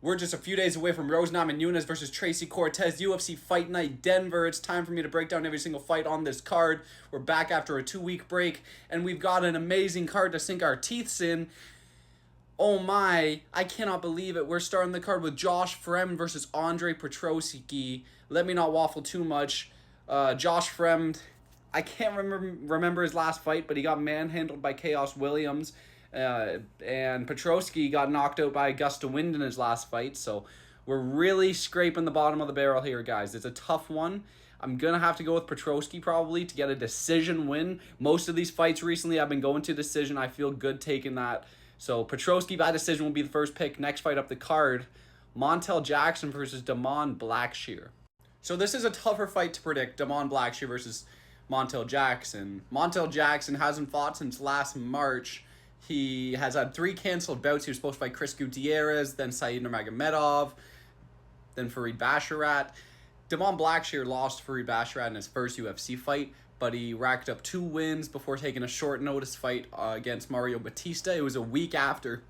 We're just a few days away from Namajunas versus Tracy Cortez, UFC Fight Night Denver. It's time for me to break down every single fight on this card. We're back after a 2-week break, and we've got an amazing card to sink our teeth in. Oh my, I cannot believe it. We're starting the card with Josh Fremd versus Andre Petroski. Let me not waffle too much. Josh Fremd, I can't remember his last fight, but he got manhandled by Chaos Williams. And Petroski got knocked out by Augusta Wind in his last fight, so we're really scraping the bottom of the barrel here, guys. It's a tough one. I'm going to have to go with Petroski probably to get a decision win. Most of these fights recently I've been going to decision. I feel good taking that. So Petroski by decision will be the first pick. Next fight up the card, Montel Jackson versus Blacksher. So this is a tougher fight to predict, Blacksher versus Montel Jackson. Montel Jackson hasn't fought since last March. He has had 3 canceled bouts. He was supposed to fight Chris Gutierrez, then Said Nurmagomedov, then Farid Basharat. Blacksher lost Farid Basharat in his first UFC fight, but he racked up 2 wins before taking a short notice fight against Mario Batista. It was a week after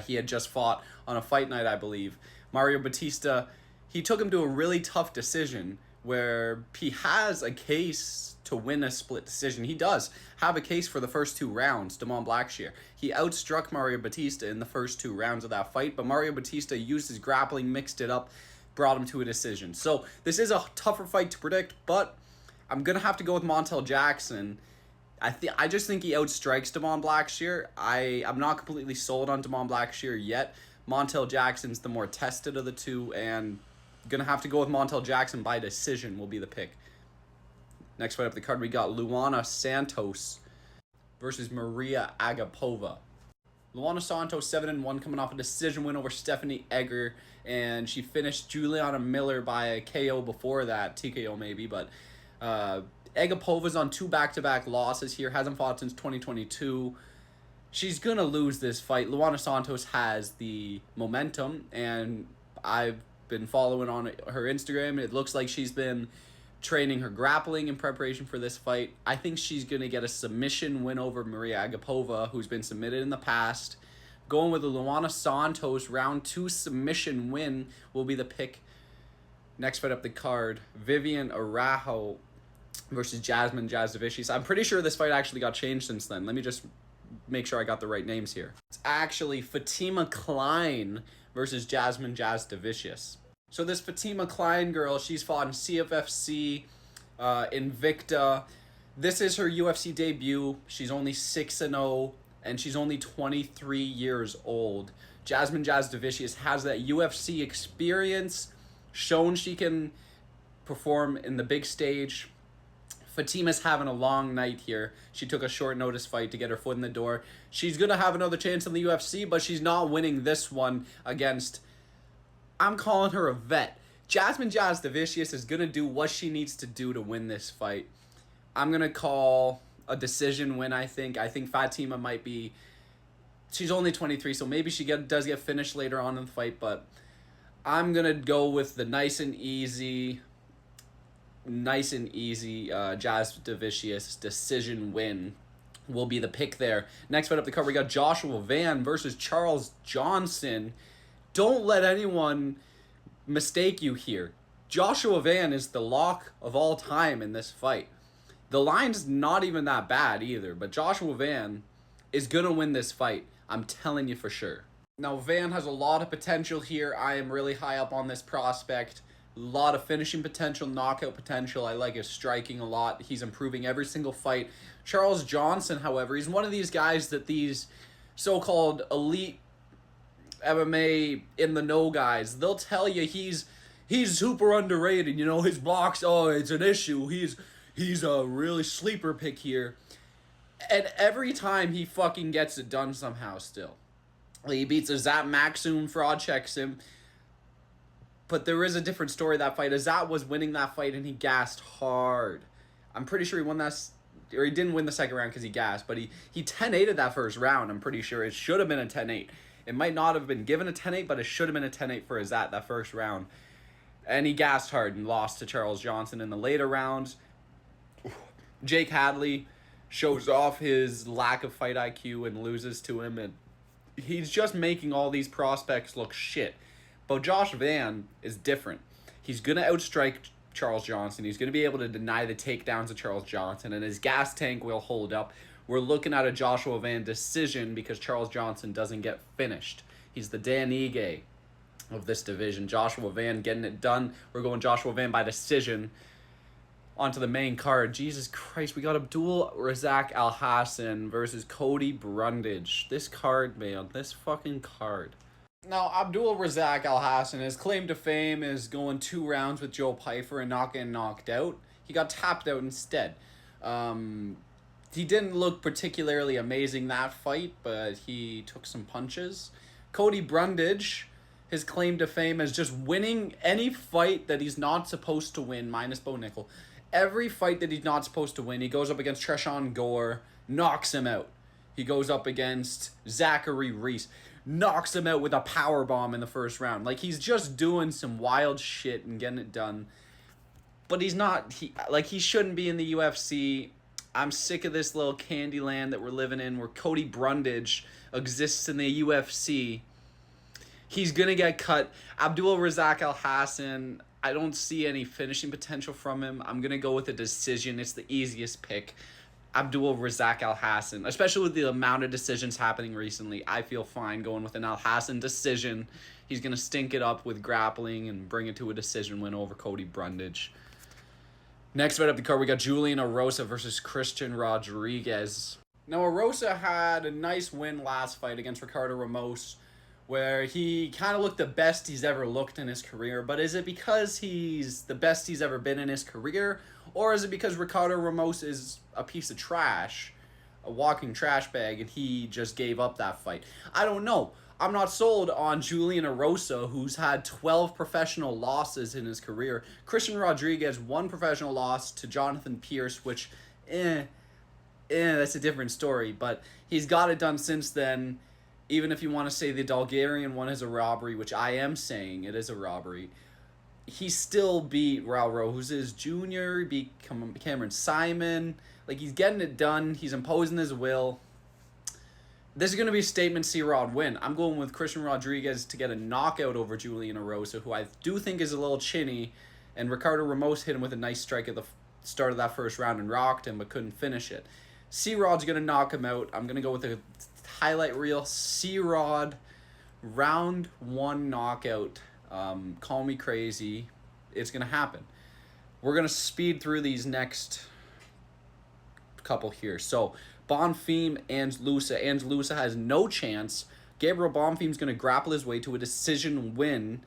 he had just fought on a fight night, I believe. Mario Batista, he took him to a really tough decision where he has a case to win a split decision. He does have a case for the first 2 rounds, Blacksher. He outstruck Mario Batista in the first 2 rounds of that fight, but Mario Batista used his grappling, mixed it up, brought him to a decision. So this is a tougher fight to predict, but I'm going to have to go with Montel Jackson. I just think he outstrikes Blacksher. I'm not completely sold on Blacksher yet. Montel Jackson's the more tested of the two, and going to have to go with Montel Jackson by decision will be the pick. Next fight up the card, we got Luana Santos versus Maria Agapova. Luana Santos, 7-1, coming off a decision win over Stephanie Egger, and she finished Juliana Miller by a KO before that, TKO maybe, but Agapova's on 2 back-to-back losses here, hasn't fought since 2022. She's going to lose this fight. Luana Santos has the momentum, and I've been following on her Instagram. It looks like she's been training her grappling in preparation for this fight. I think she's going to get a submission win over Maria Agapova, who's been submitted in the past. Going with the Luana Santos round 2 submission win will be the pick. Next fight up the card, Vivian Araujo versus Jasmine Jasdavicius. I'm pretty sure this fight actually got changed since then. Let me just make sure I got the right names here. It's actually Fatima Klein versus Jasmine Jasdavicius. So this Fatima Klein girl, she's fought in CFFC, Invicta. This is her UFC debut. She's only 6-0, and she's only 23 years old. Jasmine Jasdavicius has that UFC experience, shown she can perform in the big stage. Fatima's having a long night here. She took a short notice fight to get her foot in the door. She's going to have another chance in the UFC, but she's not winning this one against, I'm calling her a vet. Jasmine Jasdavicius is going to do what she needs to do to win this fight. I'm going to call a decision win, I think. I think Fatima might be, she's only 23, so maybe she does get finished later on in the fight, but I'm going to go with the nice and easy Jasdavicius decision win will be the pick there. Next fight up the card, we got Joshua Van versus Charles Johnson. Don't let anyone mistake you here. Joshua Van is the lock of all time in this fight. The line's not even that bad either, but Joshua Van is going to win this fight. I'm telling you for sure. Now, Van has a lot of potential here. I am really high up on this prospect. A lot of finishing potential, knockout potential. I like his striking a lot. He's improving every single fight. Charles Johnson, however, he's one of these guys that these so-called elite MMA in the know guys, they'll tell you he's super underrated. You know, his blocks, it's an issue. He's a really sleeper pick here. And every time he fucking gets it done somehow still. He beats Azat Maxum, fraud checks him. But there is a different story that fight. Azat was winning that fight and he gassed hard. I'm pretty sure he won that, or he didn't win the second round because he gassed, but he 10-8'd that first round. I'm pretty sure it should have been a 10-8. It might not have been given a 10-8, but it should have been a 10-8 for Azat that first round. And he gassed hard and lost to Charles Johnson in the later rounds. Jake Hadley shows off his lack of fight IQ and loses to him. And he's just making all these prospects look shit. But Josh Van is different. He's going to outstrike Charles Johnson. He's going to be able to deny the takedowns of Charles Johnson, and his gas tank will hold up. We're looking at a Joshua Van decision because Charles Johnson doesn't get finished. He's the Dan Ige of this division. Joshua Van getting it done. We're going Joshua Van by decision. Onto the main card. Jesus Christ, we got Abdul Razak Al Hassan versus Cody Brundage. This card, man, this fucking card. Now, Abdul Razak Al Hassan, his claim to fame is going 2 rounds with Joe Pyfer and not getting knocked out. He got tapped out instead. He didn't look particularly amazing that fight, but he took some punches. Cody Brundage, his claim to fame is just winning any fight that he's not supposed to win, minus Bo Nickel. Every fight that he's not supposed to win, he goes up against Treshawn Gore, knocks him out. He goes up against Zachary Reese, knocks him out with a power bomb in the first round. Like, he's just doing some wild shit and getting it done. But he's not, he shouldn't be in the UFC. I'm sick of this little candy land that we're living in where Cody Brundage exists in the UFC. He's going to get cut. Abdul Razak Al Hassan, I don't see any finishing potential from him. I'm going to go with a decision. It's the easiest pick. Abdul Razak Al Hassan, especially with the amount of decisions happening recently, I feel fine going with an Al Hassan decision. He's going to stink it up with grappling and bring it to a decision win over Cody Brundage. Next fight up the card, we got Julian Arosa versus Christian Rodriguez. Now, Arosa had a nice win last fight against Ricardo Ramos, where he kind of looked the best he's ever looked in his career. But is it because he's the best he's ever been in his career? Or is it because Ricardo Ramos is a piece of trash, a walking trash bag, and he just gave up that fight? I don't know. I'm not sold on Julian Arosa, who's had 12 professional losses in his career. Christian Rodriguez, 1 professional loss to Jonathan Pierce, which, that's a different story. But he's got it done since then. Even if you want to say the Bulgarian one is a robbery, which I am saying it is a robbery, he still beat Raul Roses Jr., beat Cameron Simon. Like, he's getting it done. He's imposing his will. This is going to be a statement C-Rod win. I'm going with Christian Rodriguez to get a knockout over Julian Arosa, who I do think is a little chinny, and Ricardo Ramos hit him with a nice strike at the start of that first round and rocked him, but couldn't finish it. C-Rod's going to knock him out. I'm going to go with a highlight reel C-Rod round 1 knockout. Call me crazy. It's going to happen. We're going to speed through these next couple here. So, Bonfim and Lusa. And Lusa has no chance. Gabriel Bonfim's going to grapple his way to a decision win.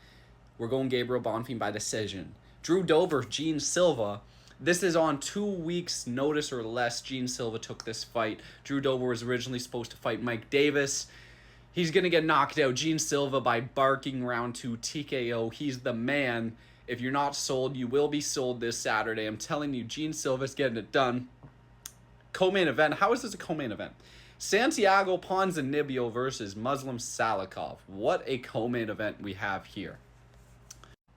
We're going Gabriel Bonfim by decision. Drew Dober, Gene Silva. This is on 2 weeks' notice or less. Gene Silva took this fight. Drew Dober was originally supposed to fight Mike Davis. He's going to get knocked out. Gene Silva by barking round 2 TKO. He's the man. If you're not sold, you will be sold this Saturday. I'm telling you, Gene Silva's getting it done. Co-main event. How is this a co-main event? Santiago Ponzinibbio versus Muslim Salikov. What a co-main event we have here.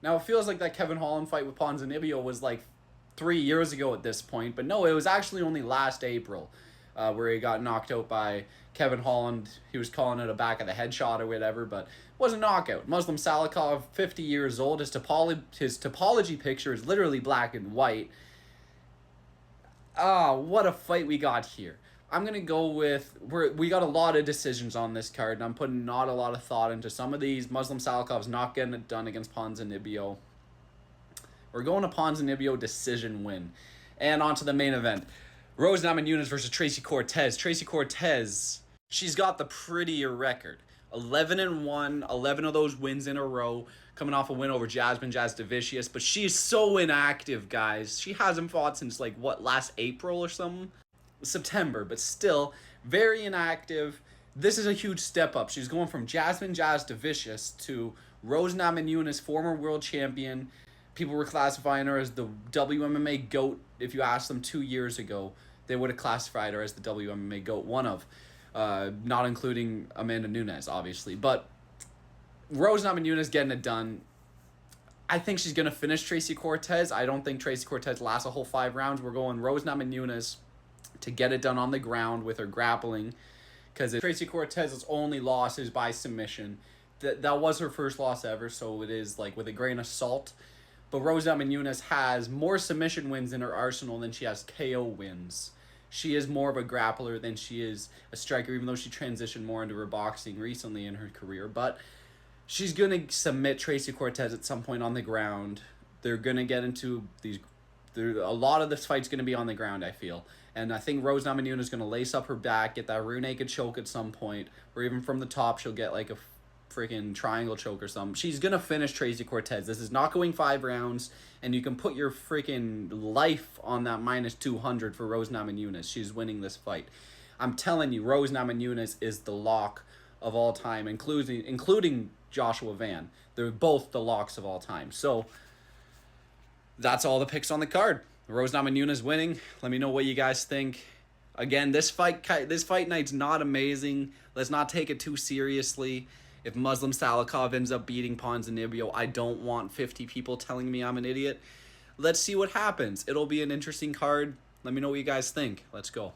Now, it feels like that Kevin Holland fight with Ponzinibbio was like 3 years ago at this point. But no, it was actually only last April where he got knocked out by Kevin Holland. He was calling it a back of the head shot or whatever, but it was a knockout. Muslim Salikov, 50 years old. His topology picture is literally black and white. What a fight we got here. I'm going to go with, we got a lot of decisions on this card, and I'm putting not a lot of thought into some of these. Muslim Salikov's not getting it done against Ponzinibbio. We're going to Ponzinibbio decision win. And on to the main event. Rose Namajunas versus Tracy Cortez. Tracy Cortez, she's got the prettier record. 11-1, 11 of those wins in a row, coming off a win over Jasmine Jasdavicius. But she's so inactive, guys. She hasn't fought since, last April or something? September, but still very inactive. This is a huge step up. She's going from Jasmine Jasdavicius to Rose Namajunas, former world champion. People were classifying her as the WMMA GOAT. If you asked them 2 years ago, they would have classified her as the WMMA GOAT, one of. Not including Amanda Nunes, obviously. But Rose Namajunas getting it done. I think she's going to finish Tracy Cortez. I don't think Tracy Cortez lasts a whole 5 rounds. We're going Rose Namajunas to get it done on the ground with her grappling. because Tracy Cortez's only loss is by submission. That was her first loss ever, so it is like with a grain of salt. But Rose Namajunas has more submission wins in her arsenal than she has KO wins. She is more of a grappler than she is a striker, even though she transitioned more into her boxing recently in her career. But she's going to submit Tracy Cortez at some point on the ground. They're going to get into these... A lot of this fight's going to be on the ground, I feel. And I think Rose Namajunas is going to lace up her back, get that rear naked choke at some point, or even from the top she'll get like a freaking triangle choke or something. She's going to finish Tracy Cortez. This is not going 5 rounds, and you can put your freaking life on that minus 200 for Rose Namajunas. She's winning this fight. I'm telling you, Rose Namajunas is the lock of all time, including Joshua Van. They're both the locks of all time. So that's all the picks on the card. Rose Namajunas winning. Let me know what you guys think. Again, this fight night's not amazing. Let's not take it too seriously. If Muslim Salikov ends up beating Ponzinibbio, I don't want 50 people telling me I'm an idiot. Let's see what happens. It'll be an interesting card. Let me know what you guys think. Let's go.